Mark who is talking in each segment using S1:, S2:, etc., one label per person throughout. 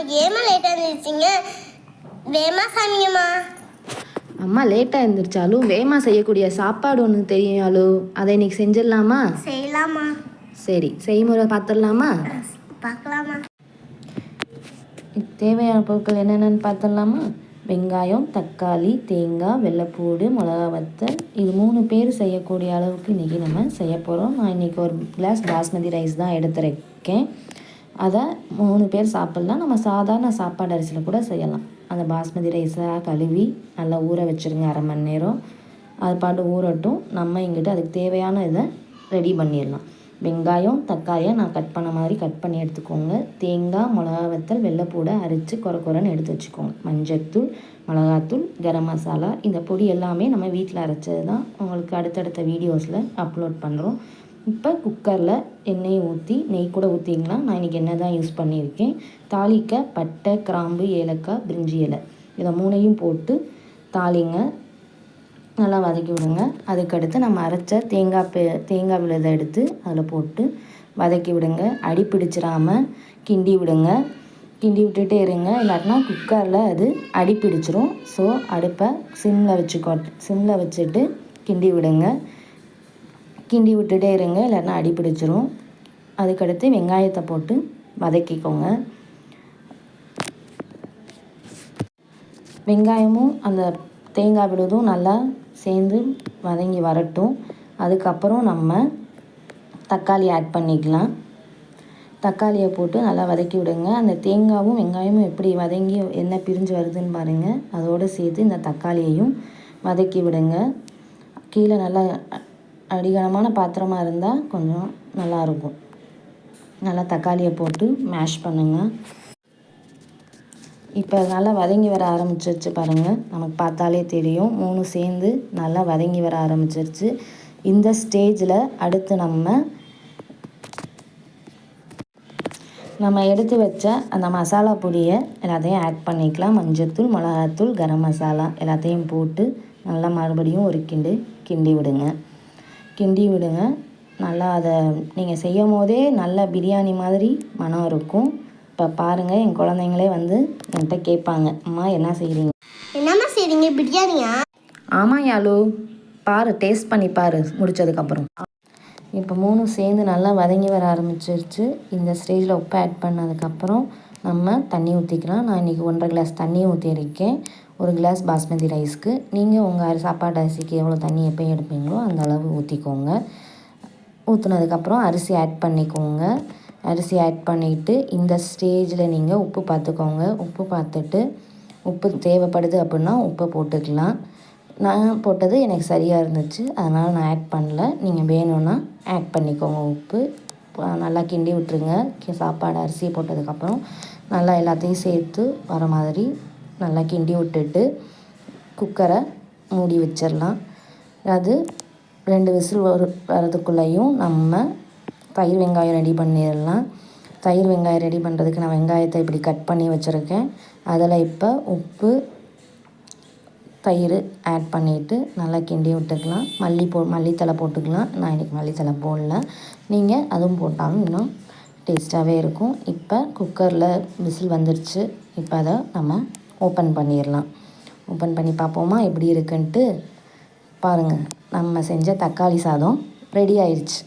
S1: ஏமா லேட்டாக எழுந்திரிச்சிங்க? வேமா சாமிங்கம்மா.
S2: அம்மா லேட்டாக எழுந்திரிச்சாலும் வேமா செய்யக்கூடிய சாப்பாடு ஒன்று தெரியாலோ, அதை இன்னைக்கு செஞ்சிடலாமா?
S1: செய்யலாமா.
S2: சரி, செய்முறை பார்த்துடலாமா?
S1: பார்க்கலாமா.
S2: தேவையான பொருட்கள் என்னென்னு பார்த்துடலாமா? வெங்காயம், தக்காளி, தேங்காய், வெள்ளைப்பூடு, மிளகா வத்தல். இது 3 பேர் செய்யக்கூடிய அளவுக்கு இன்றைக்கி நம்ம செய்ய போகிறோம். நான் இன்றைக்கி ஒரு கிளாஸ் பாஸ்மதி ரைஸ் தான் எடுத்துருக்கேன். அதை 3 பேர் சாப்பிட்லாம். நம்ம சாதாரண சாப்பாடு அரிசியில் கூட செய்யலாம். அந்த பாஸ்மதி ரைஸை கழுவி நல்லா ஊற வச்சுருங்க 1/2 மணி நேரம். அது பாட்டு ஊறட்டும். நம்ம இங்கிட்ட அதுக்கு தேவையான இதை ரெடி பண்ணிடலாம். வெங்காயம், தக்காளியை நான் கட் பண்ண மாதிரி கட் பண்ணி எடுத்துக்கோங்க. தேங்காய், மிளகா வத்தல், வெள்ளைப்பூடை அரைச்சி குறைன்னு எடுத்து வச்சுக்கோங்க. மஞ்சத்தூள், மிளகாத்தூள், கரம் மசாலா. இந்த பொடி எல்லாமே நம்ம வீட்டில் அரைச்சது தான். உங்களுக்கு அடுத்தடுத்த வீடியோஸில் அப்லோட் பண்ணுறோம். இப்போ குக்கரில் எண்ணெயை ஊற்றி நெய் கூட ஊற்றிக்கலாம். நான் இன்றைக்கி எண்ணெய் தான் யூஸ் பண்ணியிருக்கேன். தாளிக்க பட்டை, கிராம்பு, ஏலக்காய், பிரிஞ்சி இலை இதை 3ஐயும் போட்டு தாளிங்க. நல்லா வதக்கி விடுங்க. அதுக்கடுத்து நம்ம அரைச்ச தேங்காய் விழுதை எடுத்து அதில் போட்டு வதக்கி விடுங்க. அடி பிடிச்சிடாமல் கிண்டி விடுங்க. கிண்டி விட்டுட்டே இருங்க, இல்லாட்டினா குக்கரில் அது அடி பிடிச்சிரும். ஸோ அடுப்பை சிம்மில் வச்சுட்டு கிண்டி விடுங்க. கிண்டி விட்டுட்டே இருங்க, இல்லைன்னா அடி பிடிச்சிரும். அதுக்கடுத்து வெங்காயத்தை போட்டு வதக்கிக்கோங்க. வெங்காயமும் அந்த தேங்காய் விழுதும் நல்லா சேர்ந்து வதங்கி வரட்டும். அதுக்கப்புறம் நம்ம தக்காளி ஆட் பண்ணிக்கலாம். தக்காளியை போட்டு நல்லா வதக்கி விடுங்க. அந்த தேங்காயும் வெங்காயமும் எப்படி வதங்கி எண்ணெய் பிரிஞ்சு வருதுன்னு பாருங்கள். அதோடு சேர்த்து இந்த தக்காளியையும் வதக்கி விடுங்க. கீழே நல்லா அடிகனமான பாத்திரமாக இருந்தால் கொஞ்சம் நல்லாயிருக்கும். நல்லா தக்காளியை போட்டு மேஷ் பண்ணுங்கள். இப்போ நல்லா வதங்கி வர ஆரம்பிச்சிருச்சு பாருங்கள். நமக்கு பார்த்தாலே தெரியும் 3 சேர்ந்து நல்லா வதங்கி வர ஆரம்பிச்சிருச்சு. இந்த ஸ்டேஜில் அடுத்து நம்ம எடுத்து வச்ச அந்த மசாலா பொடியை எல்லாத்தையும் ஆட் பண்ணிக்கலாம். மஞ்சத்தூள், மிளகாத்தூள், கரம் மசாலா எல்லாத்தையும் போட்டு நல்லா மறுபடியும் ஒரு கிண்டி விடுங்க. நல்லா அதை நீங்கள் செய்யும் போதே நல்லா பிரியாணி மாதிரி மனம் இருக்கும். இப்போ பாருங்கள், என் குழந்தைங்களே வந்து என்கிட்ட கேட்பாங்க, அம்மா என்ன செய்கிறீங்க?
S1: என்னம்மா செய்கிறீங்க? பிரியாணியா?
S2: ஆமாம் யாழு, பாரு, டேஸ்ட் பண்ணி பாரு முடித்ததுக்கப்புறம். இப்போ 3 சேர்ந்து நல்லா வதங்கி வர ஆரம்பிச்சிருச்சு. இந்த ஸ்டேஜில் உப்பு ஆட் பண்ணதுக்கப்புறம் நம்ம தண்ணி ஊற்றிக்கலாம். நான் இன்றைக்கி 1.5 கிளாஸ் தண்ணி ஊற்றிருக்கேன். 1 கிளாஸ் பாஸ்மதி ரைஸ்க்கு. நீங்கள் உங்கள் சாப்பாடு அரிசிக்கு எவ்வளோ தண்ணி எப்போயும் எடுப்பீங்களோ அந்த அளவு ஊற்றிக்கோங்க. ஊற்றுனதுக்கப்புறம் அரிசி ஆட் பண்ணிக்கோங்க. அரிசி ஆட் பண்ணிவிட்டு இந்த ஸ்டேஜில் நீங்கள் உப்பு பார்த்துக்கோங்க. உப்பு பார்த்துட்டு உப்பு தேவைப்படுது அப்படின்னா உப்பு போட்டுக்கலாம். நான் போட்டது எனக்கு சரியாக இருந்துச்சு, அதனால் நான் ஆட் பண்ணல. நீங்கள் வேணும்னா ஆட் பண்ணிக்கோங்க. உப்பு நல்லா கிண்டி விட்டுருங்க. சாப்பாடு அரிசி போட்டதுக்கப்புறம் நல்லா எல்லாத்தையும் சேர்த்து வர மாதிரி நல்லா கிண்டி விட்டுட்டு குக்கரை மூடி வச்சிடலாம். அது 2 விசில் வரதுக்குள்ளேயும் நம்ம தயிர் வெங்காயம் ரெடி பண்ணிடலாம். தயிர் வெங்காயம் ரெடி பண்ணுறதுக்கு நான் வெங்காயத்தை இப்படி கட் பண்ணி வச்சுருக்கேன். அதில் இப்போ உப்பு, தயிர் ஆட் பண்ணிவிட்டு நல்லா கிண்டி விட்டுக்கலாம். மல்லித்தலை போட்டுக்கலாம். நான் இன்றைக்கி மல்லித்தலை போடல. நீங்கள் அதுவும் போட்டாலும் இன்னும் டேஸ்ட்டாகவே இருக்கும். இப்போ குக்கரில் விசில் வந்துருச்சு. இப்போ அதை நம்ம ஓப்பன் பண்ணிடலாம். ஓப்பன் பண்ணி பார்ப்போமா எப்படி இருக்குன்ட்டு. பாருங்கள், நம்ம செஞ்ச தக்காளி சாதம் ரெடி ஆயிடுச்சு.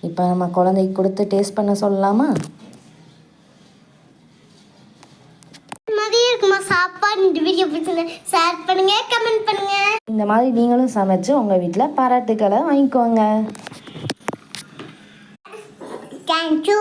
S2: இப்போ நம்ம குழந்தைக்கு கொடுத்து டேஸ்ட் பண்ண சொல்லலாமா?
S1: சாப்பாடு இந்த வீடியோ பிடிச்சிருந்தா ஷேர் பண்ணுங்க, கமெண்ட் பண்ணுங்க.
S2: இந்த மாதிரி நீங்களும் சமைச்சு உங்கள் வீட்டில் பாராட்டுக்களை வாங்கிக்கோங்க.
S1: தேங்க்யூ.